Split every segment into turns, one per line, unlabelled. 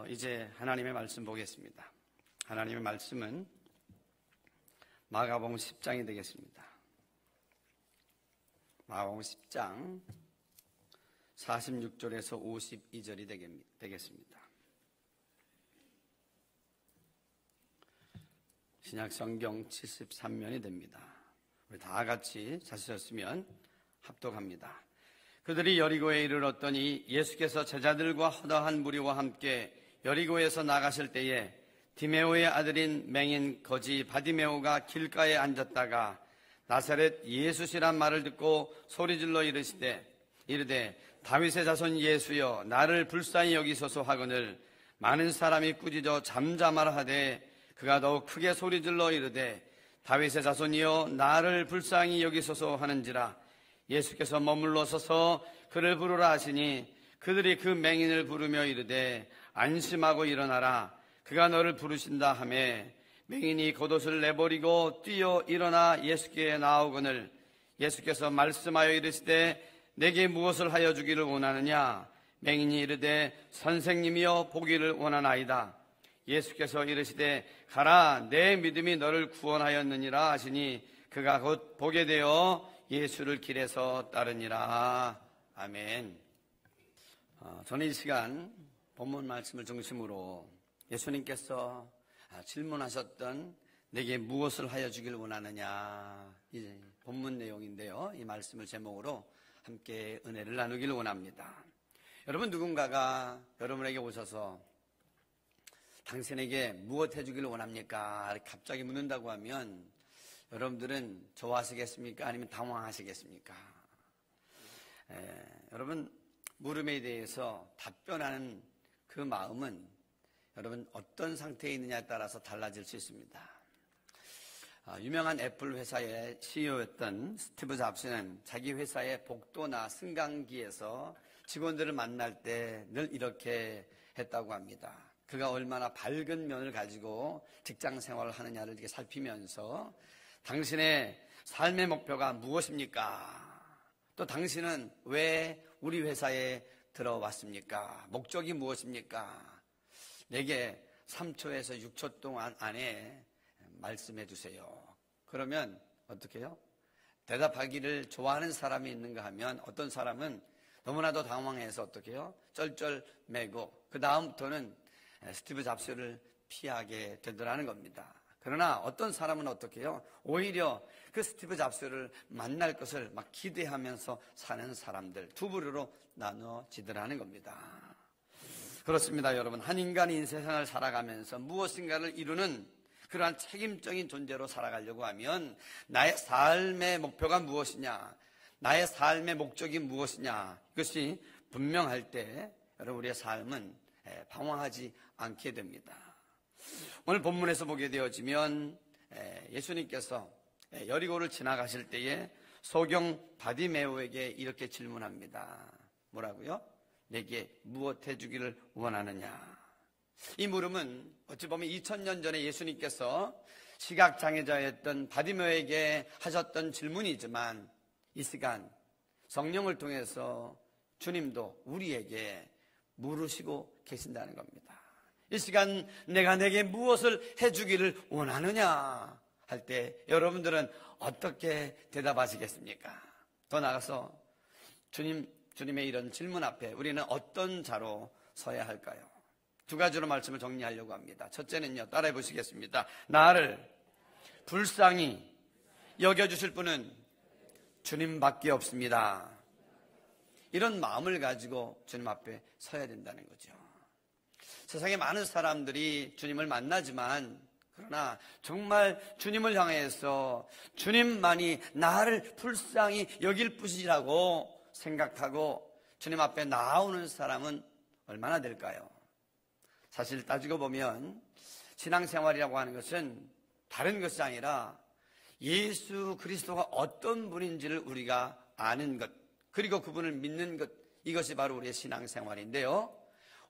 이제 하나님의 말씀 보겠습니다. 하나님의 말씀은 마가복음 10장이 되겠습니다. 마가복음 10장 46절에서 52절이 되겠습니다. 신약성경 73면이 됩니다. 우리 다 같이 찾으셨으면 합독합니다. 그들이 여리고에 이르렀더니 예수께서 제자들과 허다한 무리와 함께 여리고에서 나가실 때에 디메오의 아들인 맹인 거지 바디메오가 길가에 앉았다가 나사렛 예수시란 말을 듣고 소리질러 이르되 다윗의 자손 예수여 나를 불쌍히 여기소서 하거늘 많은 사람이 꾸짖어 잠잠하라 하되 그가 더욱 크게 소리질러 이르되 다윗의 자손이여 나를 불쌍히 여기소서 하는지라. 예수께서 머물러 서서 그를 부르라 하시니 그들이 그 맹인을 부르며 이르되 안심하고 일어나라 그가 너를 부르신다 하매 맹인이 겉옷을 내버리고 뛰어 일어나 예수께 나오거늘 예수께서 말씀하여 이르시되 내게 무엇을 하여 주기를 원하느냐. 맹인이 이르되 선생님이여 보기를 원하나이다. 예수께서 이르시되 가라 내 믿음이 너를 구원하였느니라 하시니 그가 곧 보게 되어 예수를 길에서 따르니라. 아멘. 저는 이 시간 본문 말씀을 중심으로 예수님께서 질문하셨던 내게 무엇을 하여 주길 원하느냐 이 본문 내용인데요. 이 말씀을 제목으로 함께 은혜를 나누길 원합니다. 여러분 누군가가 여러분에게 오셔서 당신에게 무엇 해주길 원합니까? 갑자기 묻는다고 하면 여러분들은 좋아하시겠습니까? 아니면 당황하시겠습니까? 여러분 물음에 대해서 답변하는 그 마음은 여러분 어떤 상태에 있느냐에 따라서 달라질 수 있습니다. 유명한 애플 회사의 CEO였던 스티브 잡스는 자기 회사의 복도나 승강기에서 직원들을 만날 때 늘 이렇게 했다고 합니다. 그가 얼마나 밝은 면을 가지고 직장 생활을 하느냐를 이렇게 살피면서 당신의 삶의 목표가 무엇입니까? 또 당신은 왜 우리 회사에 들어왔습니까? 목적이 무엇입니까? 내게 3초에서 6초 동안 안에 말씀해 주세요. 그러면 어떻게 해요? 대답하기를 좋아하는 사람이 있는가 하면 어떤 사람은 너무나도 당황해서 어떻게 해요? 쩔쩔매고 그 다음부터는 스티브 잡스를 피하게 되더라는 겁니다. 그러나 어떤 사람은 어떻게 해요? 오히려 그 스티브 잡스를 만날 것을 막 기대하면서 사는 사람들 두 부류로 나눠지더라는 겁니다. 그렇습니다, 여러분. 한 인간이 세상을 살아가면서 무엇인가를 이루는 그러한 책임적인 존재로 살아가려고 하면 나의 삶의 목표가 무엇이냐, 나의 삶의 목적이 무엇이냐 이것이 분명할 때 여러분 우리의 삶은 방황하지 않게 됩니다. 오늘 본문에서 보게 되어지면 예수님께서 여리고를 지나가실 때에 소경 바디메오에게 이렇게 질문합니다. 뭐라고요? 내게 무엇 해주기를 원하느냐. 이 물음은 어찌 보면 2000년 전에 예수님께서 시각장애자였던 바디메오에게 하셨던 질문이지만 이 시간 성령을 통해서 주님도 우리에게 물으시고 계신다는 겁니다. 이 시간 내가 내게 무엇을 해주기를 원하느냐 할 때 여러분들은 어떻게 대답하시겠습니까? 더 나아가서 주님의 이런 질문 앞에 우리는 어떤 자로 서야 할까요? 두 가지로 말씀을 정리하려고 합니다. 첫째는요, 따라해 보시겠습니다. 나를 불쌍히 여겨주실 분은 주님밖에 없습니다. 이런 마음을 가지고 주님 앞에 서야 된다는 거죠. 세상에 많은 사람들이 주님을 만나지만 그러나 정말 주님을 향해서 주님만이 나를 불쌍히 여길 뿐이라고 생각하고 주님 앞에 나오는 사람은 얼마나 될까요? 사실 따지고 보면 신앙생활이라고 하는 것은 다른 것이 아니라 예수 그리스도가 어떤 분인지를 우리가 아는 것, 그리고 그분을 믿는 것, 이것이 바로 우리의 신앙생활인데요.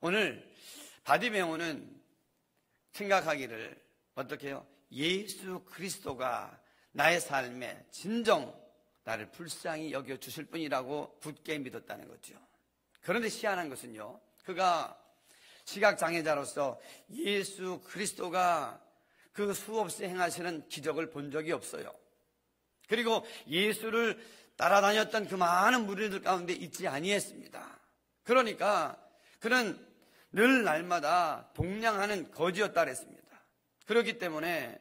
오늘 바디메오는 생각하기를 어떻게 해요? 예수 그리스도가 나의 삶에 진정 나를 불쌍히 여겨주실 분이라고 굳게 믿었다는 거죠. 그런데 희한한 것은요, 그가 시각장애자로서 예수 그리스도가 그 수없이 행하시는 기적을 본 적이 없어요. 그리고 예수를 따라다녔던 그 많은 무리들 가운데 있지 아니했습니다. 그러니까 그는 늘 날마다 동냥하는 거지였다 그랬습니다. 그렇기 때문에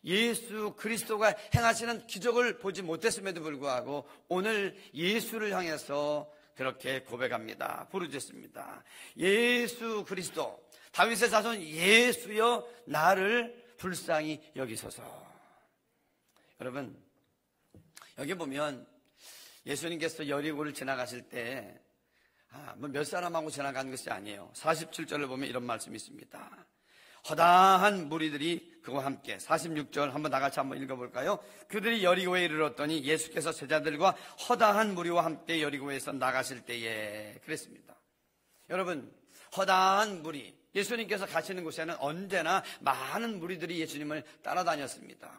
예수 그리스도가 행하시는 기적을 보지 못했음에도 불구하고 오늘 예수를 향해서 그렇게 고백합니다. 부르짖습니다. 예수 그리스도, 다윗의 자손 예수여 나를 불쌍히 여기소서. 여러분, 여기 보면 예수님께서 여리고를 지나가실 때 몇 사람하고 지나간 것이 아니에요. 47절을 보면 이런 말씀이 있습니다. 허다한 무리들이 그와 함께, 46절 한번 나같이 한번 읽어볼까요? 그들이 여리고에 이르렀더니 예수께서 제자들과 허다한 무리와 함께 여리고에서 나가실 때에 그랬습니다. 여러분, 허다한 무리, 예수님께서 가시는 곳에는 언제나 많은 무리들이 예수님을 따라다녔습니다.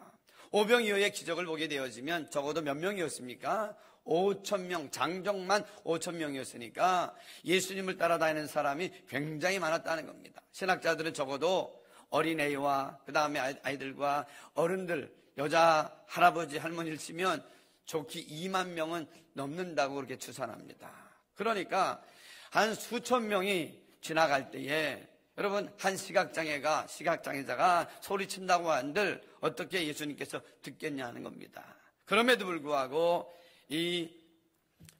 오병이어의 기적을 보게 되어지면 적어도 몇 명이었습니까? 5,000명, 장정만 5,000명이었으니까 예수님을 따라다니는 사람이 굉장히 많았다는 겁니다. 신학자들은 적어도 어린애와 그 다음에 아이들과 어른들, 여자, 할아버지, 할머니를 치면 좋게 2만 명은 넘는다고 그렇게 추산합니다. 그러니까 한 수천 명이 지나갈 때에 여러분, 한 시각장애자가 소리친다고 한들 어떻게 예수님께서 듣겠냐 하는 겁니다. 그럼에도 불구하고 이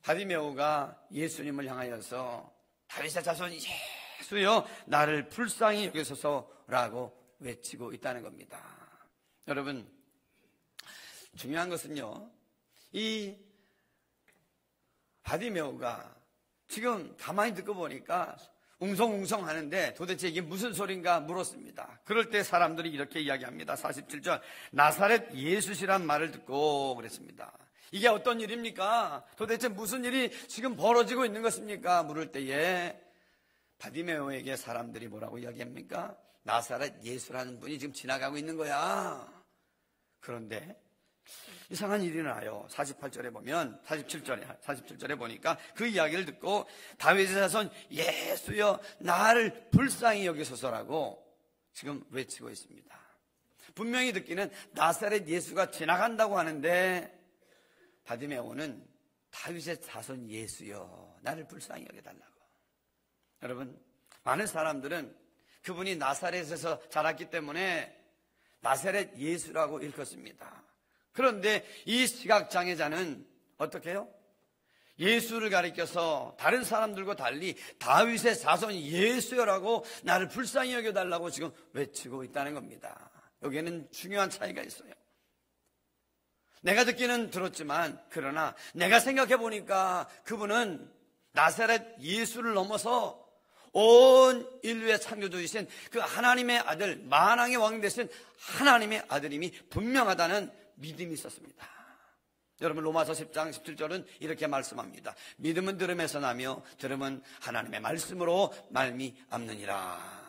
바디메오가 예수님을 향하여서 다윗의 자손 예수여 나를 불쌍히 여기소서라고 외치고 있다는 겁니다. 여러분, 중요한 것은요, 이 바디메오가 지금 가만히 듣고 보니까 웅성웅성 하는데 도대체 이게 무슨 소린가 물었습니다. 그럴 때 사람들이 이렇게 이야기합니다. 47절, 나사렛 예수시란 말을 듣고 그랬습니다. 이게 어떤 일입니까? 도대체 무슨 일이 지금 벌어지고 있는 것입니까? 물을 때에 바디메오에게 사람들이 뭐라고 이야기합니까? 나사렛 예수라는 분이 지금 지나가고 있는 거야. 그런데 이상한 일이 나요. 48절에 보면 47절에 보니까 그 이야기를 듣고 다윗의 자손 예수여 나를 불쌍히 여기소서라고 지금 외치고 있습니다. 분명히 듣기는 나사렛 예수가 지나간다고 하는데 바디메오는 다윗의 자손 예수여 나를 불쌍히 여겨달라고. 여러분, 많은 사람들은 그분이 나사렛에서 자랐기 때문에 나사렛 예수라고 일컫습니다. 그런데 이 시각장애자는 어떻게 해요? 예수를 가리켜서 다른 사람들과 달리 다윗의 자손 예수여라고 나를 불쌍히 여겨달라고 지금 외치고 있다는 겁니다. 여기에는 중요한 차이가 있어요. 내가 듣기는 들었지만 그러나 내가 생각해 보니까 그분은 나사렛 예수를 넘어서 온 인류의 창조주이신 그 하나님의 아들, 만왕의 왕 되신 하나님의 아들임이 분명하다는 믿음이 있었습니다. 여러분, 로마서 10장 17절은 이렇게 말씀합니다. 믿음은 들음에서 나며 들음은 하나님의 말씀으로 말미암느니라.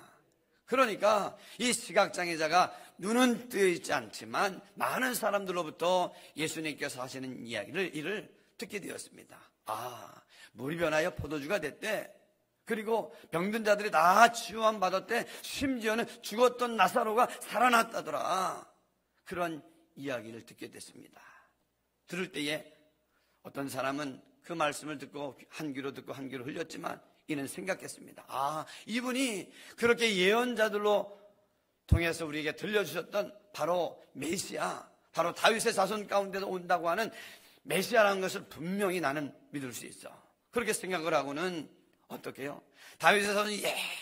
그러니까 이 시각장애자가 눈은 뜨여 있지 않지만 많은 사람들로부터 예수님께서 하시는 이야기를 듣게 되었습니다. 물이 변하여 포도주가 됐대. 그리고 병든 자들이 다 치유함 받았대. 심지어는 죽었던 나사로가 살아났다더라. 그런 이야기를 듣게 됐습니다. 들을 때에 어떤 사람은 그 말씀을 듣고 한 귀로 듣고 한 귀로 흘렸지만 이는 생각했습니다. 이분이 그렇게 예언자들로 통해서 우리에게 들려주셨던 바로 메시아, 바로 다윗의 자손 가운데서 온다고 하는 메시아라는 것을 분명히 나는 믿을 수 있어. 그렇게 생각을 하고는 어떻게 해요? 다윗의 자손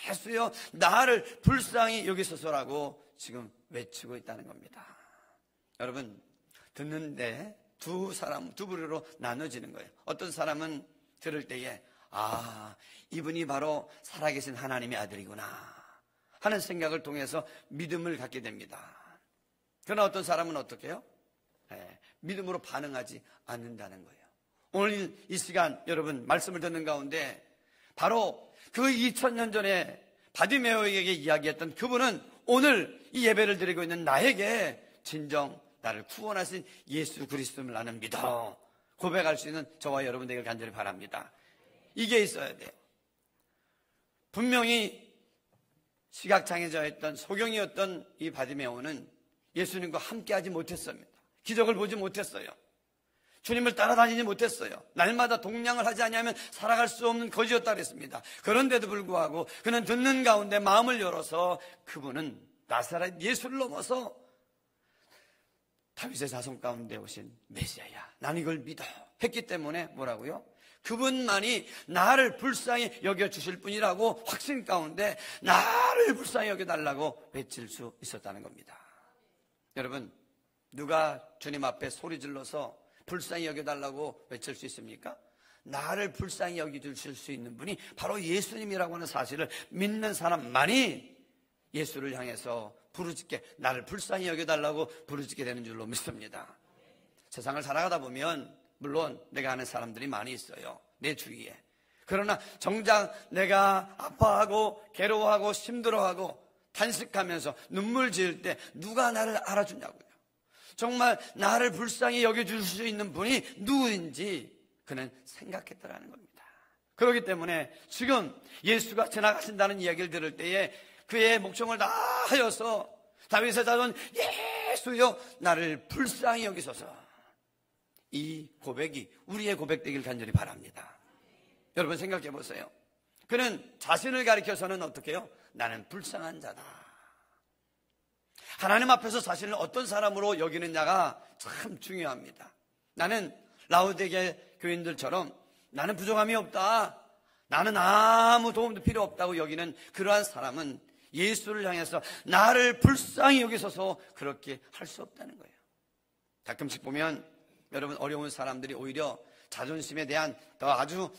예수여 나를 불쌍히 여기소서라고 지금 외치고 있다는 겁니다. 여러분, 듣는데 두 부류로 나눠지는 거예요. 어떤 사람은 들을 때에 이분이 바로 살아계신 하나님의 아들이구나 하는 생각을 통해서 믿음을 갖게 됩니다. 그러나 어떤 사람은 어떻게 해요? 믿음으로 반응하지 않는다는 거예요. 오늘 이 시간 여러분 말씀을 듣는 가운데 바로 그 2000년 전에 바디메오에게 이야기했던 그분은 오늘 이 예배를 드리고 있는 나에게 진정 나를 구원하신 예수 그리스도를 나는 믿어 고백할 수 있는 저와 여러분 되길 간절히 바랍니다. 이게 있어야 돼요. 분명히 시각장애자였던 소경이었던 이 바디메오는 예수님과 함께하지 못했습니다. 기적을 보지 못했어요. 주님을 따라다니지 못했어요. 날마다 동냥을 하지 않으면 살아갈 수 없는 거지였다 그랬습니다. 그런데도 불구하고 그는 듣는 가운데 마음을 열어서 그분은 나사렛 예수를 넘어서 다윗의 자손 가운데 오신 메시아야, 난 이걸 믿어 했기 때문에 뭐라고요? 그분만이 나를 불쌍히 여겨주실 분이라고 확신 가운데 나를 불쌍히 여겨달라고 외칠 수 있었다는 겁니다. 여러분, 누가 주님 앞에 소리 질러서 불쌍히 여겨달라고 외칠 수 있습니까? 나를 불쌍히 여겨주실 수 있는 분이 바로 예수님이라고 하는 사실을 믿는 사람만이 예수를 향해서 부르짖게, 나를 불쌍히 여겨달라고 부르짖게 되는 줄로 믿습니다. 세상을 살아가다 보면 물론 내가 아는 사람들이 많이 있어요, 내 주위에. 그러나 정작 내가 아파하고 괴로워하고 힘들어하고 탄식하면서 눈물 지을 때 누가 나를 알아주냐고요. 정말 나를 불쌍히 여겨줄 수 있는 분이 누구인지 그는 생각했더라는 겁니다. 그렇기 때문에 지금 예수가 지나가신다는 이야기를 들을 때에 그의 목청을 다하여서 다윗의 자손 예수여 나를 불쌍히 여기소서, 이 고백이 우리의 고백되길 간절히 바랍니다. 여러분 생각해 보세요. 그는 자신을 가리켜서는 어떻게 해요? 나는 불쌍한 자다. 하나님 앞에서 자신을 어떤 사람으로 여기느냐가 참 중요합니다. 나는 라오디게 교인들처럼 나는 부족함이 없다, 나는 아무 도움도 필요 없다고 여기는 그러한 사람은 예수를 향해서 나를 불쌍히 여기소서 그렇게 할 수 없다는 거예요. 가끔씩 보면 여러분, 어려운 사람들이 오히려 자존심에 대한 더 아주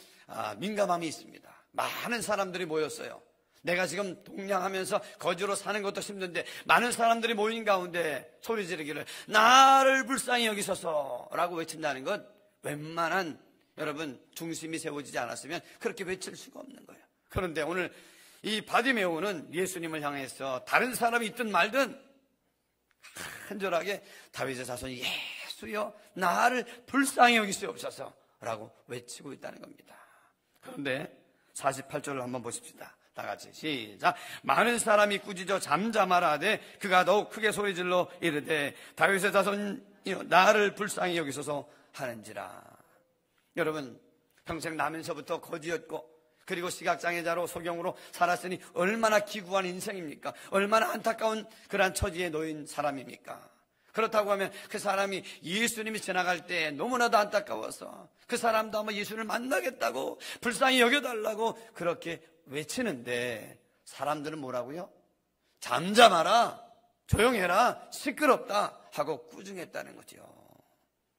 민감함이 있습니다. 많은 사람들이 모였어요. 내가 지금 동냥하면서 거지로 사는 것도 힘든데 많은 사람들이 모인 가운데 소리 지르기를 나를 불쌍히 여기소서 라고 외친다는 것, 웬만한 여러분 중심이 세워지지 않았으면 그렇게 외칠 수가 없는 거예요. 그런데 오늘 이 바디메오는 예수님을 향해서 다른 사람이 있든 말든 간절하게 다윗의 자손이 예수여 나를 불쌍히 여기시옵소서 라고 외치고 있다는 겁니다. 그런데 48절을 한번 보십시다. 다 같이 시작. 많은 사람이 꾸짖어 잠잠하라 하되 그가 더욱 크게 소리질러 이르되 다윗의 자손이여 나를 불쌍히 여기소서 하는지라. 여러분, 평생 나면서부터 거지였고 그리고 시각장애자로 소경으로 살았으니 얼마나 기구한 인생입니까? 얼마나 안타까운 그러한 처지에 놓인 사람입니까? 그렇다고 하면 그 사람이 예수님이 지나갈 때 너무나도 안타까워서 그 사람도 아마 예수를 만나겠다고 불쌍히 여겨달라고 그렇게 외치는데 사람들은 뭐라고요? 잠잠하라, 조용해라, 시끄럽다 하고 꾸중했다는 거죠.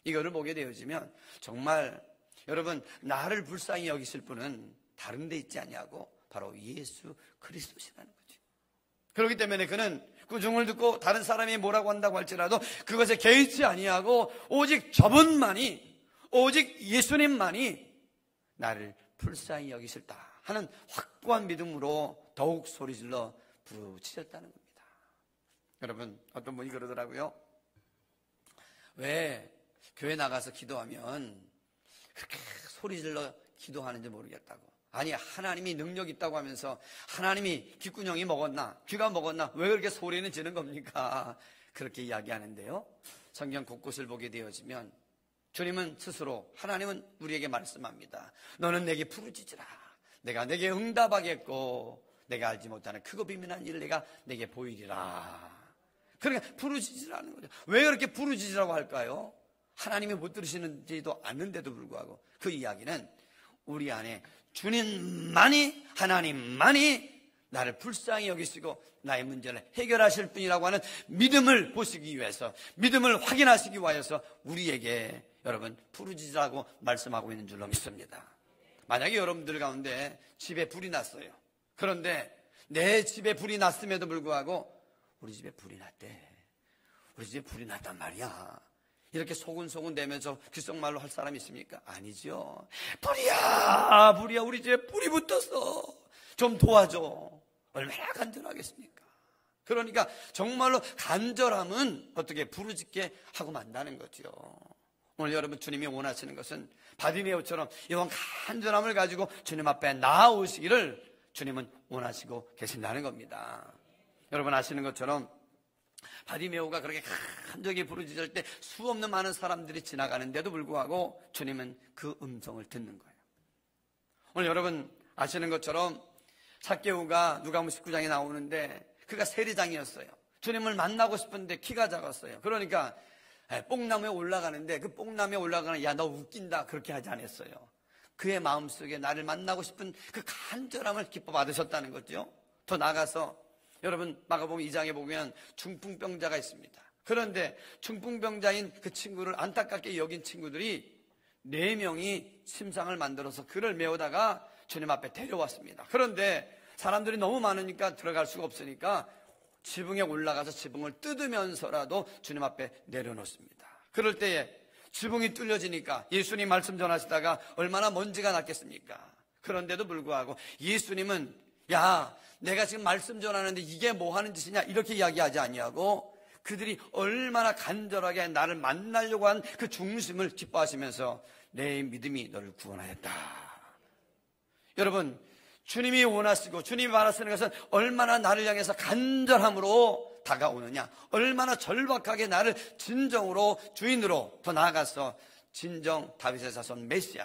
이거를 보게 되어지면 정말 여러분, 나를 불쌍히 여기실 분은 다른 데 있지 아니하고 바로 예수 그리스도시라는 거죠. 그렇기 때문에 그는 꾸중을 듣고 다른 사람이 뭐라고 한다고 할지라도 그것에 개의치 아니하고 오직 저분만이, 오직 예수님만이 나를 불쌍히 여기실다 하는 확고한 믿음으로 더욱 소리질러 부르짖었다는 겁니다. 여러분, 어떤 분이 그러더라고요. 왜 교회 나가서 기도하면 그렇게 소리질러 기도하는지 모르겠다고. 아니, 하나님이 능력 있다고 하면서 하나님이 귓구녕이 먹었나, 귀가 먹었나, 왜 그렇게 소리는 지는 겁니까? 그렇게 이야기하는데요, 성경 곳곳을 보게 되어지면 주님은 스스로, 하나님은 우리에게 말씀합니다. 너는 내게 부르짖으라. 내가 내게 응답하겠고 내가 알지 못하는 크고 비밀한 일을 내가 내게 보이리라. 그러니까 부르짖으라는 거죠. 왜 그렇게 부르짖으라고 할까요? 하나님이 못 들으시는지도 않는데도 불구하고 그 이야기는 우리 안에 주님만이, 하나님만이 나를 불쌍히 여기시고 나의 문제를 해결하실 분이라고 하는 믿음을 보시기 위해서, 믿음을 확인하시기 위해서 우리에게 여러분 부르짖으라고 말씀하고 있는 줄로 믿습니다. 만약에 여러분들 가운데 집에 불이 났어요. 그런데 내 집에 불이 났음에도 불구하고 우리 집에 불이 났대, 우리 집에 불이 났단 말이야, 이렇게 소근소근 대면서 귓속말로 할 사람이 있습니까? 아니죠. 불이야, 불이야, 우리 집에 불이 붙었어, 좀 도와줘. 얼마나 간절하겠습니까? 그러니까 정말로 간절함은 어떻게 부르짖게 하고 만다는 거죠. 오늘 여러분, 주님이 원하시는 것은 바디메오처럼 이런 간절함을 가지고 주님 앞에 나아오시기를 주님은 원하시고 계신다는 겁니다. 여러분 아시는 것처럼 바디메오가 그렇게 간절히 부르짖을 때 수없는 많은 사람들이 지나가는데도 불구하고 주님은 그 음성을 듣는 거예요. 오늘 여러분 아시는 것처럼 삭개오가 누가복음 19장에 나오는데 그가 세리장이었어요. 주님을 만나고 싶은데 키가 작았어요. 그러니까 뽕나무에 올라가는데 그 뽕나무에 올라가는 야 너 웃긴다 그렇게 하지 않았어요. 그의 마음속에 나를 만나고 싶은 그 간절함을 기뻐 받으셨다는 거죠. 더 나아가서 여러분 마가복음 2장에 보면 중풍병자가 있습니다. 그런데 중풍병자인 그 친구를 안타깝게 여긴 친구들이 4명이 침상을 만들어서 그를 메우다가 주님 앞에 데려왔습니다. 그런데 사람들이 너무 많으니까 들어갈 수가 없으니까 지붕에 올라가서 지붕을 뜯으면서라도 주님 앞에 내려놓습니다. 그럴 때에 지붕이 뚫려지니까 예수님 말씀 전하시다가 얼마나 먼지가 났겠습니까? 그런데도 불구하고 예수님은 야 내가 지금 말씀 전하는데 이게 뭐 하는 짓이냐 이렇게 이야기하지 아니하고 그들이 얼마나 간절하게 나를 만나려고 한 그 중심을 기뻐하시면서 내 믿음이 너를 구원하였다. 여러분 주님이 원하시고 주님이 바라시는 것은 얼마나 나를 향해서 간절함으로 다가오느냐, 얼마나 절박하게 나를 진정으로 주인으로, 더 나아가서 진정 다윗의 자손 메시아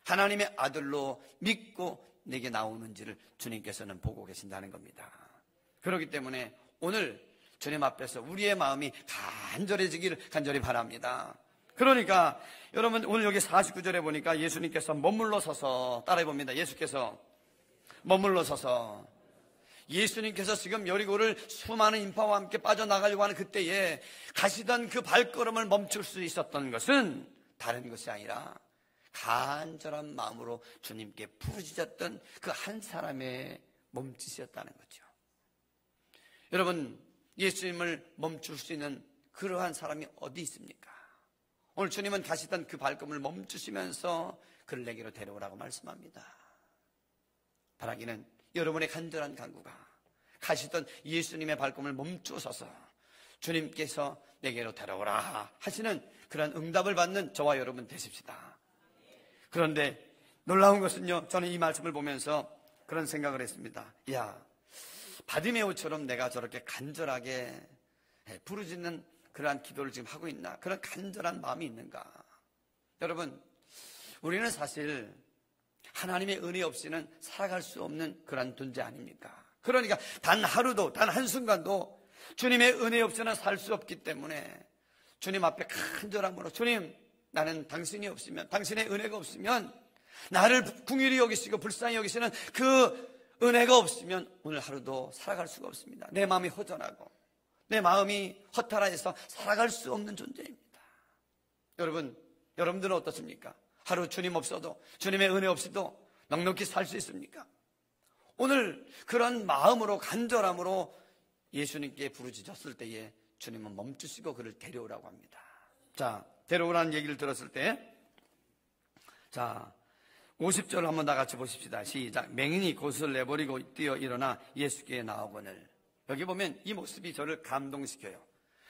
하나님의 아들로 믿고 내게 나오는지를 주님께서는 보고 계신다는 겁니다. 그렇기 때문에 오늘 주님 앞에서 우리의 마음이 간절해지기를 간절히 바랍니다. 그러니까 여러분 오늘 여기 49절에 보니까 예수님께서 머물러 서서 따라해봅니다. 예수께서 머물러 서서, 예수님께서 지금 여리고를 수많은 인파와 함께 빠져나가려고 하는 그때에 가시던 그 발걸음을 멈출 수 있었던 것은 다른 것이 아니라 간절한 마음으로 주님께 부르짖었던 그 한 사람의 몸짓이었다는 거죠. 여러분 예수님을 멈출 수 있는 그러한 사람이 어디 있습니까? 오늘 주님은 가시던 그 발걸음을 멈추시면서 그를 내게로 데려오라고 말씀합니다. 바라기는 여러분의 간절한 간구가 가시던 예수님의 발걸음을 멈추셔서 주님께서 내게로 데려오라 하시는 그런 응답을 받는 저와 여러분 되십시다. 그런데 놀라운 것은요, 저는 이 말씀을 보면서 그런 생각을 했습니다. 야, 바디메오처럼 내가 저렇게 간절하게 부르짖는 그러한 기도를 지금 하고 있나? 그런 간절한 마음이 있는가? 여러분, 우리는 사실 하나님의 은혜 없이는 살아갈 수 없는 그런 존재 아닙니까? 그러니까 단 하루도, 단 한순간도 주님의 은혜 없이는 살 수 없기 때문에 주님 앞에 간절함으로, 주님, 나는 당신이 없으면, 당신의 은혜가 없으면, 나를 긍휼히 여기시고 불쌍히 여기시는 그 은혜가 없으면 오늘 하루도 살아갈 수가 없습니다. 내 마음이 허전하고 내 마음이 허탈해서 살아갈 수 없는 존재입니다. 여러분들은 어떻습니까? 하루 주님 없어도, 주님의 은혜 없이도 넉넉히 살 수 있습니까? 오늘 그런 마음으로, 간절함으로 예수님께 부르짖었을 때에 주님은 멈추시고 그를 데려오라고 합니다. 자, 데려오라는 얘기를 들었을 때, 자, 50절을 한번 다 같이 보십시다. 시작. 맹인이 곳을 내버리고 뛰어 일어나 예수께 나오거늘. 여기 보면 이 모습이 저를 감동시켜요.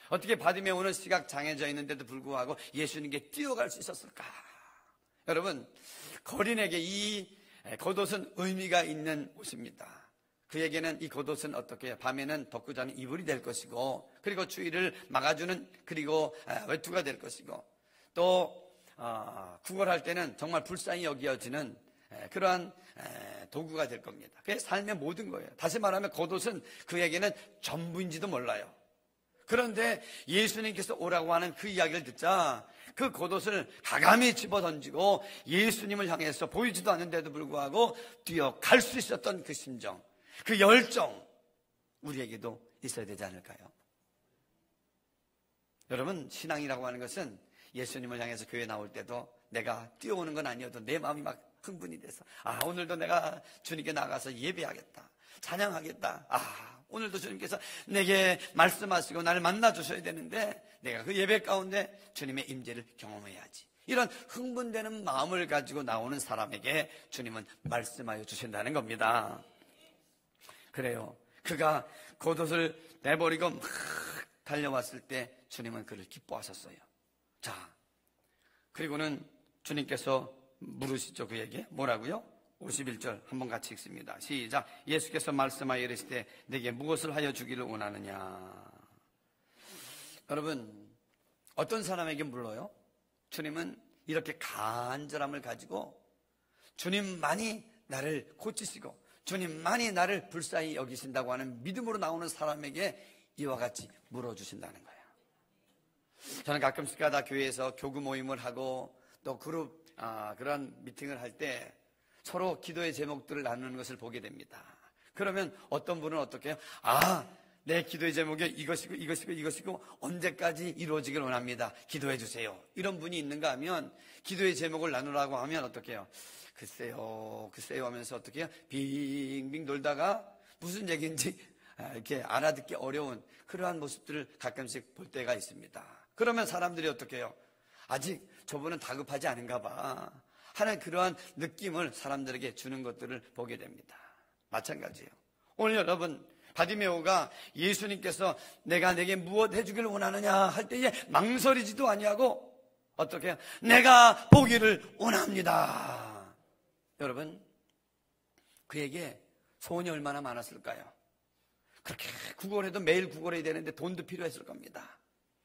어떻게 바디메오는 시각 장애져 있는데도 불구하고 예수님께 뛰어갈 수 있었을까? 여러분, 거린에게 이 겉옷은 의미가 있는 옷입니다. 그에게는 이 겉옷은 어떻게 해요? 밤에는 덮고 자는 이불이 될 것이고, 그리고 추위를 막아주는, 그리고 외투가 될 것이고, 또 구걸할 때는 정말 불쌍히 여겨지는 그러한 도구가 될 겁니다. 그게 삶의 모든 거예요. 다시 말하면 겉옷은 그에게는 전부인지도 몰라요. 그런데 예수님께서 오라고 하는 그 이야기를 듣자 그 겉옷을 가감히 집어던지고 예수님을 향해서 보이지도 않는데도 불구하고 뛰어갈 수 있었던 그 심정, 그 열정, 우리에게도 있어야 되지 않을까요? 여러분, 신앙이라고 하는 것은 예수님을 향해서 교회 나올 때도 내가 뛰어오는 건 아니어도 내 마음이 막 흥분이 돼서, 오늘도 내가 주님께 나가서 예배하겠다, 찬양하겠다, 오늘도 주님께서 내게 말씀하시고 나를 만나주셔야 되는데 내가 그 예배 가운데 주님의 임재를 경험해야지, 이런 흥분되는 마음을 가지고 나오는 사람에게 주님은 말씀하여 주신다는 겁니다. 그래요, 그가 겉옷을 내버리고 막 달려왔을 때 주님은 그를 기뻐하셨어요. 자, 그리고는 주님께서 물으시죠. 그에게 뭐라고요? 51절 한번 같이 읽습니다. 시작. 예수께서 말씀하여 이르시되 내게 무엇을 하여 주기를 원하느냐. 여러분, 어떤 사람에게 물어요? 주님은 이렇게 간절함을 가지고 주님만이 나를 고치시고 주님만이 나를 불쌍히 여기신다고 하는 믿음으로 나오는 사람에게 이와 같이 물어주신다는 거예요. 저는 가끔씩 가다 교회에서 교구 모임을 하고 또 그룹 그런 미팅을 할 때 서로 기도의 제목들을 나누는 것을 보게 됩니다. 그러면 어떤 분은 어떻게 해요? 내 기도의 제목이 이것이고 언제까지 이루어지길 원합니다. 기도해 주세요. 이런 분이 있는가 하면 기도의 제목을 나누라고 하면 어떻게 해요? 글쎄요 하면서 어떻게 해요? 빙빙 돌다가 무슨 얘기인지 이렇게 알아듣기 어려운 그러한 모습들을 가끔씩 볼 때가 있습니다. 그러면 사람들이 어떻게 해요? 아직 저분은 다급하지 않은가 봐 하는 그러한 느낌을 사람들에게 주는 것들을 보게 됩니다. 마찬가지예요. 오늘 여러분, 바디메오가 예수님께서 내가 내게 무엇 해주기를 원하느냐 할 때에 망설이지도 아니하고 어떻게 해요? 내가 보기를 원합니다. 여러분, 그에게 소원이 얼마나 많았을까요? 그렇게 구걸해도 매일 구걸해야 되는데 돈도 필요했을 겁니다.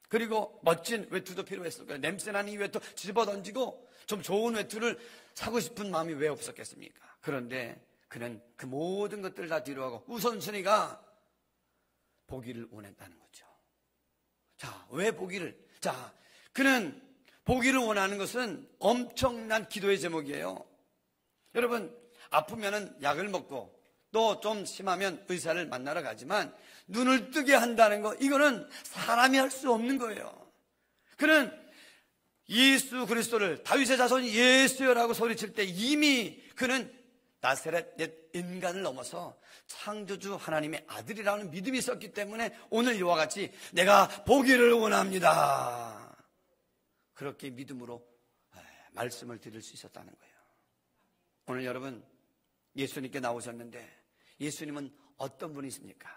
그리고 멋진 외투도 필요했을 거예요. 냄새나는 이 외투 집어던지고 좀 좋은 외투를 사고 싶은 마음이 왜 없었겠습니까? 그런데 그는 그 모든 것들을 다 뒤로하고 우선순위가 보기를 원했다는 거죠. 자, 왜 보기를? 자, 그는 보기를 원하는 것은 엄청난 기도의 제목이에요. 여러분, 아프면은 약을 먹고 또 좀 심하면 의사를 만나러 가지만 눈을 뜨게 한다는 거, 이거는 사람이 할 수 없는 거예요. 그는 예수 그리스도를 다윗의 자손 예수여라고 소리칠 때 이미 그는 나사렛 옛 인간을 넘어서 창조주 하나님의 아들이라는 믿음이 있었기 때문에 오늘 이와 같이 내가 보기를 원합니다. 그렇게 믿음으로 말씀을 드릴 수 있었다는 거예요. 오늘 여러분, 예수님께 나오셨는데 예수님은 어떤 분이십니까?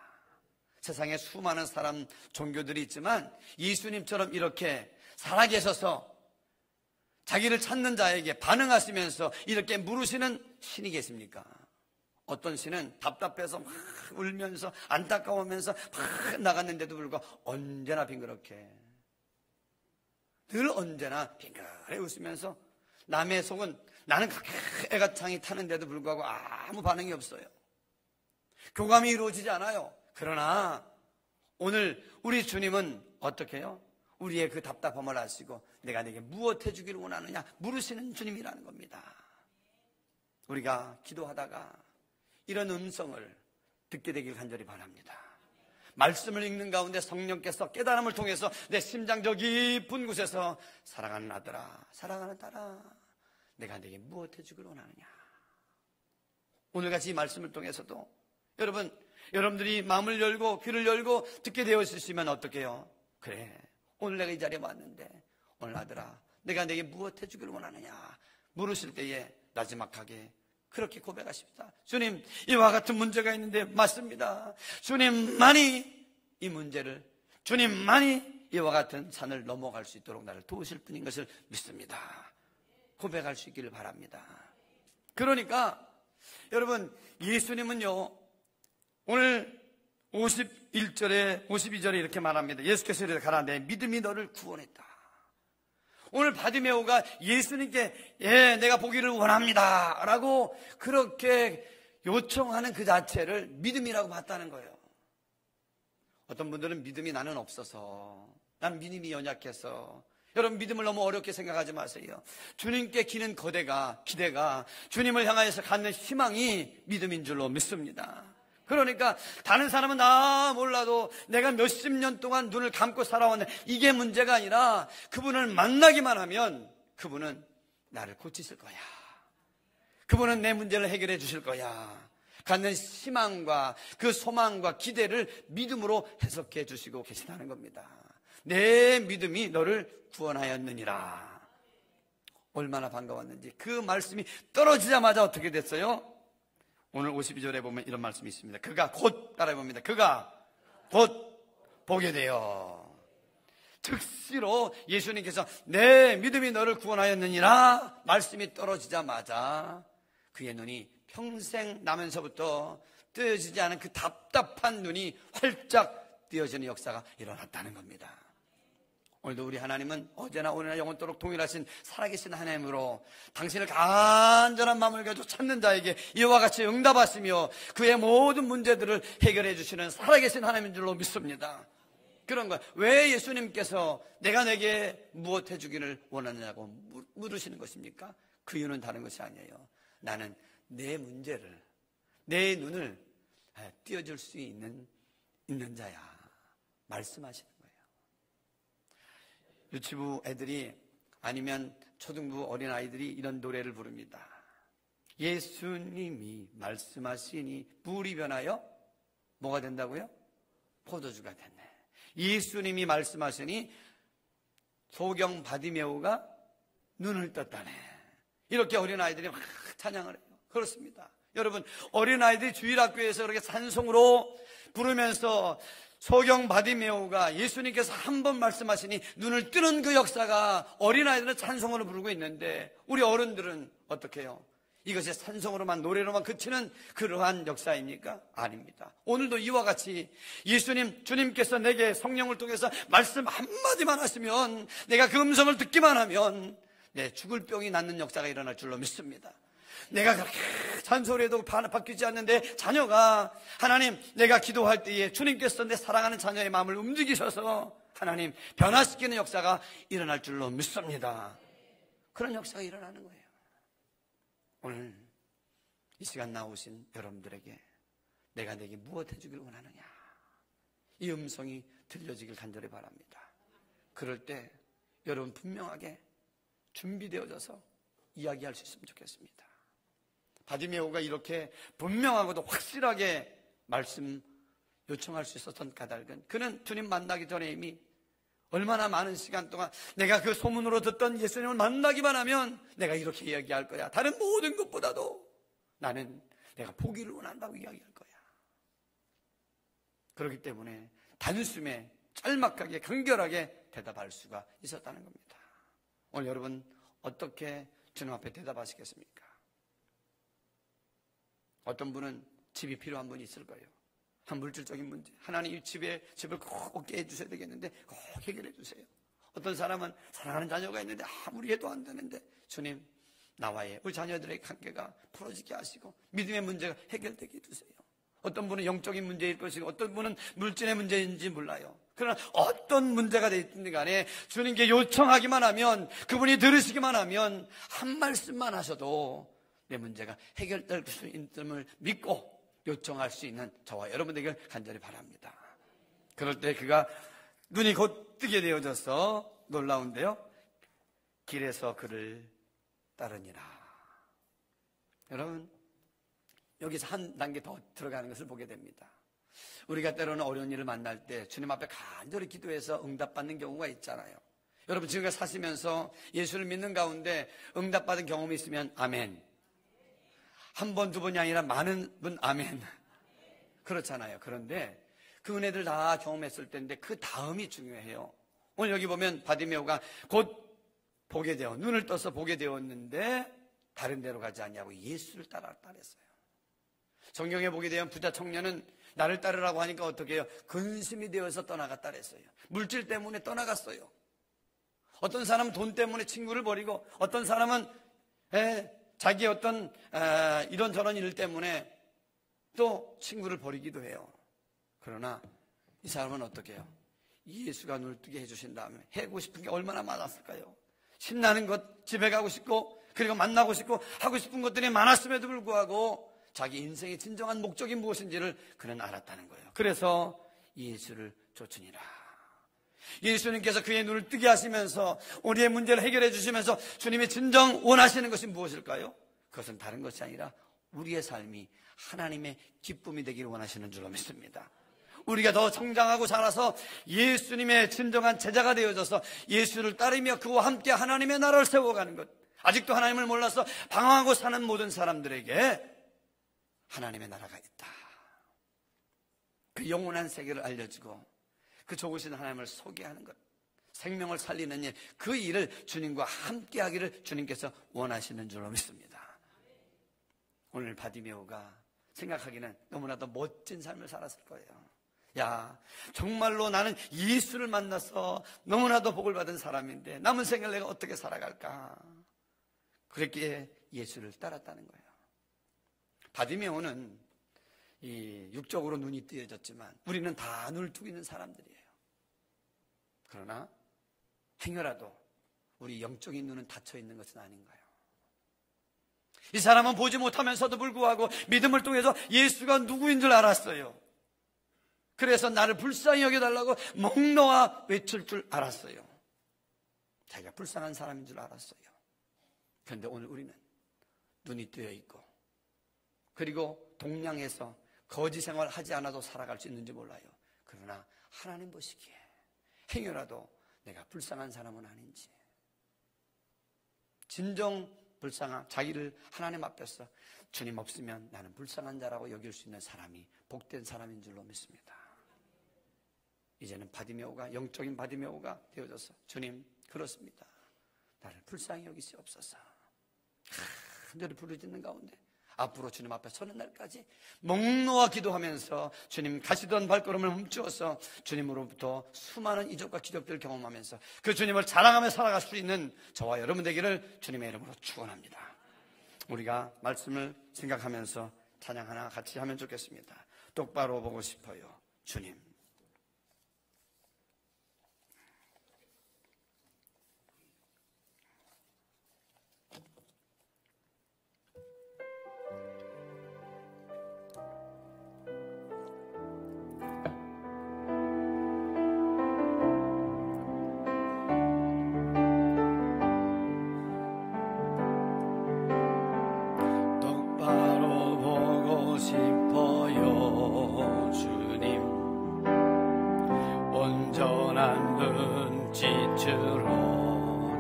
세상에 수많은 사람 종교들이 있지만 예수님처럼 이렇게 살아계셔서 자기를 찾는 자에게 반응하시면서 이렇게 물으시는 신이 계십니까? 어떤 신은 답답해서 막 울면서 안타까워하면서 막 나갔는데도 불구하고 언제나 빙그렇게 늘 언제나 빙그레 웃으면서 남의 속은 나는 그렇게 애가창이 타는데도 불구하고 아무 반응이 없어요. 교감이 이루어지지 않아요. 그러나 오늘 우리 주님은 어떻게 해요? 우리의 그 답답함을 아시고 내가 내게 무엇 해주기를 원하느냐 물으시는 주님이라는 겁니다. 우리가 기도하다가 이런 음성을 듣게 되길 간절히 바랍니다. 말씀을 읽는 가운데 성령께서 깨달음을 통해서 내 심장 저 깊은 곳에서 사랑하는 아들아, 사랑하는 딸아, 내가 내게 무엇 해주기를 원하느냐. 오늘같이 이 말씀을 통해서도 여러분들이 마음을 열고 귀를 열고 듣게 되어 있으시면 어떻게 해요? 그래, 오늘 내가 이 자리에 왔는데 오늘 아들아, 내가 내게 무엇 해주기를 원하느냐 물으실 때에 나지막하게 그렇게 고백하십니다. 주님, 이와 같은 문제가 있는데 맞습니다. 주님만이 이 문제를, 주님만이 이와 같은 산을 넘어갈 수 있도록 나를 도우실 분인 것을 믿습니다. 고백할 수 있기를 바랍니다. 그러니까 여러분, 예수님은요 오늘 51절에 52절에 이렇게 말합니다. 예수께서 이르되 가라, 내 믿음이 너를 구원했다. 오늘 바디메오가 예수님께 내가 보기를 원합니다 라고 그렇게 요청하는 그 자체를 믿음이라고 봤다는 거예요. 어떤 분들은 믿음이 나는 없어서, 난 믿음이 연약해서. 여러분, 믿음을 너무 어렵게 생각하지 마세요. 주님께 기는 기대가 주님을 향하여서 갖는 희망이 믿음인 줄로 믿습니다. 그러니까 다른 사람은 몰라도 내가 몇십 년 동안 눈을 감고 살아왔는데 이게 문제가 아니라 그분을 만나기만 하면 그분은 나를 고치실 거야. 그분은 내 문제를 해결해 주실 거야. 갖는 희망과 그 소망과 기대를 믿음으로 해석해 주시고 계시다는 겁니다. 내 믿음이 너를 구원하였느니라. 얼마나 반가웠는지. 그 말씀이 떨어지자마자 어떻게 됐어요? 오늘 52절에 보면 이런 말씀이 있습니다. 그가 곧, 따라해 봅니다. 그가 곧 보게 되어. 즉시로 예수님께서 내 믿음이 너를 구원하였느니라 말씀이 떨어지자마자 그의 눈이 평생 나면서부터 뜨여지지 않은 그 답답한 눈이 활짝 뜨여지는 역사가 일어났다는 겁니다. 오늘도 우리 하나님은 어제나 오늘나 영원토록 동일하신 살아계신 하나님으로 당신을 간절한 마음을 가지고 찾는 자에게 이와 같이 응답하시며 그의 모든 문제들을 해결해 주시는 살아계신 하나님인 줄로 믿습니다. 그런 거예요. 왜 예수님께서 내가 내게 무엇 해주기를 원하느냐고 물으시는 것입니까? 그 이유는 다른 것이 아니에요. 나는 내 문제를, 내 눈을 띄워줄 수 있는 자야 말씀하시는 거예요. 유치부 애들이 아니면 초등부 어린아이들이 이런 노래를 부릅니다. 예수님이 말씀하시니 물이 변하여 뭐가 된다고요? 포도주가 됐네. 예수님이 말씀하시니 소경 바디메오가 눈을 떴다네. 이렇게 어린아이들이 막 찬양을 해요. 그렇습니다. 여러분, 어린아이들이 주일학교에서 그렇게 찬송으로 부르면서 소경 바디메오가 예수님께서 한 번 말씀하시니 눈을 뜨는 그 역사가 어린아이들은 찬송으로 부르고 있는데 우리 어른들은 어떻게 해요? 이것이 찬송으로만 노래로만 그치는 그러한 역사입니까? 아닙니다. 오늘도 이와 같이 예수님, 주님께서 내게 성령을 통해서 말씀 한마디만 하시면 내가 그 음성을 듣기만 하면 내 죽을 병이 낫는 역사가 일어날 줄로 믿습니다. 내가 그렇게 잔소리해도 바뀌지 않는데 자녀가 하나님 내가 기도할 때에 주님께서 내 사랑하는 자녀의 마음을 움직이셔서 하나님 변화시키는 역사가 일어날 줄로 믿습니다. 그런 역사가 일어나는 거예요. 오늘 이 시간 나오신 여러분들에게 내가 내게 무엇 해주길 원하느냐 이 음성이 들려지길 간절히 바랍니다. 그럴 때 여러분 분명하게 준비되어져서 이야기할 수 있으면 좋겠습니다. 바디메오가 이렇게 분명하고도 확실하게 말씀 요청할 수 있었던 까닭은 그는 주님 만나기 전에 이미 얼마나 많은 시간 동안 내가 그 소문으로 듣던 예수님을 만나기만 하면 내가 이렇게 이야기할 거야. 다른 모든 것보다도 나는 내가 보기를 원한다고 이야기할 거야. 그렇기 때문에 단숨에 짤막하게 간결하게 대답할 수가 있었다는 겁니다. 오늘 여러분 어떻게 주님 앞에 대답하시겠습니까? 어떤 분은 집이 필요한 분이 있을 거예요. 한 물질적인 문제, 하나님 이 집을 꼭 얻게 해주셔야 되겠는데 꼭 해결해 주세요. 어떤 사람은 사랑하는 자녀가 있는데 아무리 해도 안 되는데 주님 나와의 우리 자녀들의 관계가 풀어지게 하시고 믿음의 문제가 해결되게 해주세요. 어떤 분은 영적인 문제일 것이고 어떤 분은 물질의 문제인지 몰라요. 그러나 어떤 문제가 되든 간에 주님께 요청하기만 하면 그분이 들으시기만 하면 한 말씀만 하셔도 내 문제가 해결될 수 있음을 믿고 요청할 수 있는 저와 여러분 되길 간절히 바랍니다. 그럴 때 그가 눈이 곧 뜨게 되어져서 놀라운데요. 길에서 그를 따르니라. 여러분 여기서 한 단계 더 들어가는 것을 보게 됩니다. 우리가 때로는 어려운 일을 만날 때 주님 앞에 간절히 기도해서 응답받는 경우가 있잖아요. 여러분 지금까지 사시면서 예수를 믿는 가운데 응답받은 경험이 있으면 아멘. 한 번, 두 번이 아니라 많은 분 아멘. 그렇잖아요. 그런데 그 은혜들 다 경험했을 때인데 그 다음이 중요해요. 오늘 여기 보면 바디메오가 곧 보게 되어 눈을 떠서 보게 되었는데 다른 데로 가지 않냐고 예수를 따랐어요. 성경에 보게 되면 부자 청년은 나를 따르라고 하니까 어떻게 해요? 근심이 되어서 떠나갔다 그랬어요. 물질 때문에 떠나갔어요. 어떤 사람은 돈 때문에 친구를 버리고 어떤 사람은 자기 어떤 이런저런 일 때문에 또 친구를 버리기도 해요. 그러나 이 사람은 어떻게 해요? 예수가 눈을 뜨게 해주신 다음에 하고 싶은 게 얼마나 많았을까요? 신나는 것, 집에 가고 싶고 그리고 만나고 싶고 하고 싶은 것들이 많았음에도 불구하고 자기 인생의 진정한 목적이 무엇인지를 그는 알았다는 거예요. 그래서 예수를 쫓으니라. 예수님께서 그의 눈을 뜨게 하시면서 우리의 문제를 해결해 주시면서 주님이 진정 원하시는 것이 무엇일까요? 그것은 다른 것이 아니라 우리의 삶이 하나님의 기쁨이 되기를 원하시는 줄로 믿습니다. 우리가 더 성장하고 자라서 예수님의 진정한 제자가 되어져서 예수를 따르며 그와 함께 하나님의 나라를 세워가는 것. 아직도 하나님을 몰라서 방황하고 사는 모든 사람들에게 하나님의 나라가 있다. 그 영원한 세계를 알려주고 그 좋으신 하나님을 소개하는 것, 생명을 살리는 일, 그 일을 주님과 함께 하기를 주님께서 원하시는 줄로 믿습니다. 오늘 바디메오가 생각하기는 너무나도 멋진 삶을 살았을 거예요. 야, 정말로 나는 예수를 만나서 너무나도 복을 받은 사람인데 남은 생을 내가 어떻게 살아갈까? 그랬기에 예수를 따랐다는 거예요. 바디메오는 이 육적으로 눈이 뜨여졌지만 우리는 다 눈을 뜨고 있는 사람들이에요. 그러나 행여라도 우리 영적인 눈은 닫혀 있는 것은 아닌가요? 이 사람은 보지 못하면서도 불구하고 믿음을 통해서 예수가 누구인 줄 알았어요. 그래서 나를 불쌍히 여겨달라고 목 놓아 외칠 줄 알았어요. 자기가 불쌍한 사람인 줄 알았어요. 그런데 오늘 우리는 눈이 뜨여 있고 그리고 동양에서 거지 생활 하지 않아도 살아갈 수 있는지 몰라요. 그러나 하나님 보시기에 행여라도 내가 불쌍한 사람은 아닌지, 진정 불쌍한 자기를 하나님 앞에서 주님 없으면 나는 불쌍한 자라고 여길 수 있는 사람이 복된 사람인 줄로 믿습니다. 이제는 바디메오가, 영적인 바디메오가 되어져서 주님 그렇습니다, 나를 불쌍히 여기시옵소서. 간절히 부르짖는 가운데 앞으로 주님 앞에 서는 날까지 목 놓아 기도하면서 주님 가시던 발걸음을 멈추어서 주님으로부터 수많은 이적과 기적들을 경험하면서 그 주님을 자랑하며 살아갈 수 있는 저와 여러분 되기를 주님의 이름으로 축원합니다. 우리가 말씀을 생각하면서 찬양 하나 같이 하면 좋겠습니다. 똑바로 보고 싶어요 주님.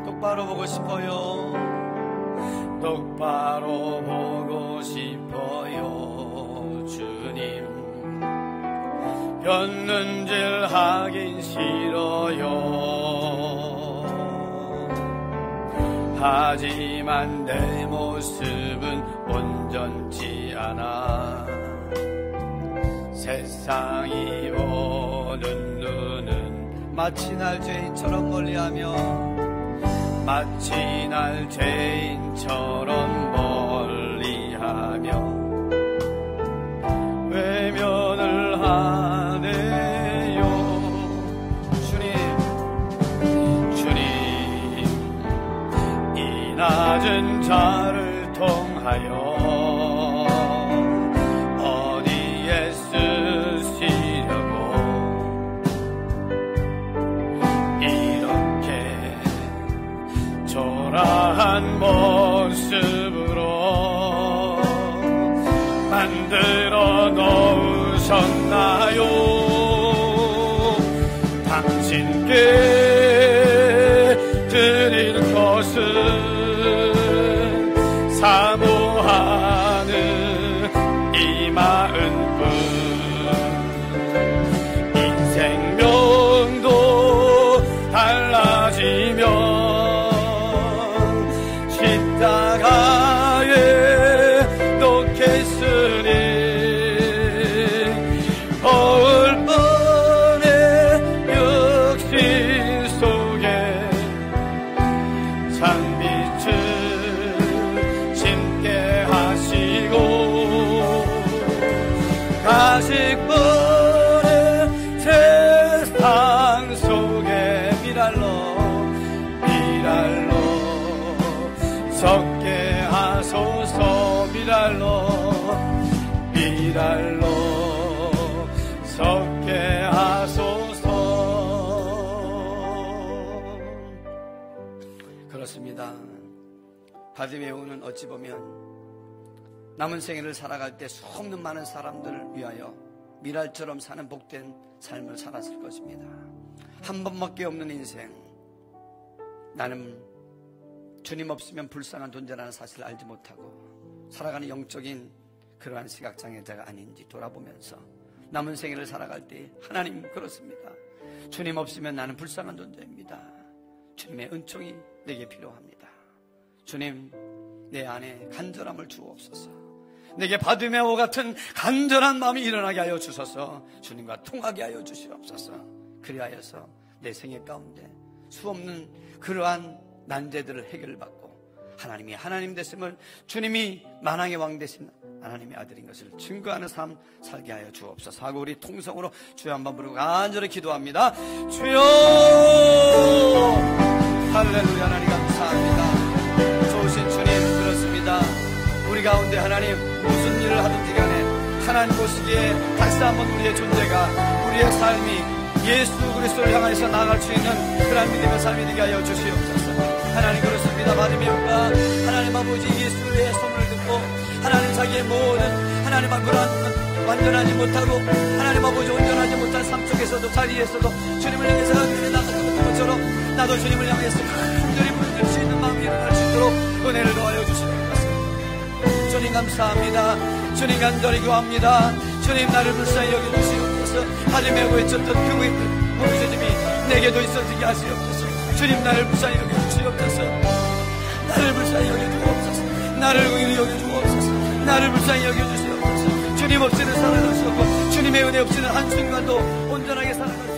똑바로 보고 싶어요. 똑바로 보고 싶어요 주님. 곁눈질 하긴 싫어요. 하지만 내 모습은 온전치 않아. 세상이 보는 눈은 마치 날 죄인처럼 멀리하며 마치 날 죄인처럼 멀리하며 외면을 하네요. 주님 이 낮은 자를 통하여 어디에 쓰시려고 초라한 모습으로 만들어 놓으셨나요? 당신께 드릴 것은 사모하는 이 마음뿐. 인생명도 달라지며 십자가에 놓겠으니 거울 뻔의 육신 속에 찬빛을 심게 하시고 가식번의 세상 속에 미랄로 섞게 하소서. 미랄로 섞게 하소서. 그렇습니다. 바디메오는 어찌 보면 남은 생애를 살아갈 때 수없는 많은 사람들을 위하여 미랄처럼 사는 복된 삶을 살았을 것입니다. 한 번밖에 없는 인생, 나는 주님 없으면 불쌍한 존재라는 사실을 알지 못하고 살아가는 영적인 그러한 시각장애자가 아닌지 돌아보면서 남은 생애를 살아갈 때 하나님 그렇습니다, 주님 없으면 나는 불쌍한 존재입니다. 주님의 은총이 내게 필요합니다. 주님 내 안에 간절함을 주옵소서. 내게 바디메오 같은 간절한 마음이 일어나게 하여 주소서. 주님과 통하게 하여 주시옵소서. 그리하여서 내 생애 가운데 수없는 그러한 난제들을 해결받고 하나님이 하나님 되심을, 주님이 만왕의 왕 되신 하나님의 아들인 것을 증거하는 삶 살게 하여 주옵소서 하고 우리 통성으로 주여 한번 부르고 간절히 기도합니다. 주여! 할렐루야. 하나님 감사합니다. 좋으신 주님, 그렇습니다. 우리 가운데 하나님 무슨 일을 하든지 간에 하나님 보시기에 다시 한번 우리의 존재가, 우리의 삶이 예수 그리스도를 향해서 나아갈 수 있는 그런 믿음의 삶이 되게 하여 주시옵소서. 하나님 그렇습니다. 바디메오가 하나님 아버지 예수의 소문을 듣고 하나님 자기의 모든 하나님 앞으로 완전하지 못하고 하나님 아버지 온전하지 못한 삶 속에서도, 자리에서도 주님을 향해서 간절히 나갔던 것처럼 나도 주님을 향해서 간절히 부르짖을 수 있는 마음이 일어날 수 있도록 은혜를 더하여 주시옵소서. 주님 감사합니다. 주님 간절히 구합니다. 주님 나를 불쌍히 여겨주시옵소서. 바디메오가 외쳤던 그 부르짖음이 내게도 있어지게 하시옵소서. 주님 나를 불쌍히 여겨주시옵소서. 나를 불쌍히 여겨주옵소서. 나를 의리 여겨주옵소서. 나를 불쌍히 여겨주시옵소서. 주님 없이는 살아갈 수 없고 주님의 은혜 없이는 한순간도 온전하게 살아갈 수 없습니다.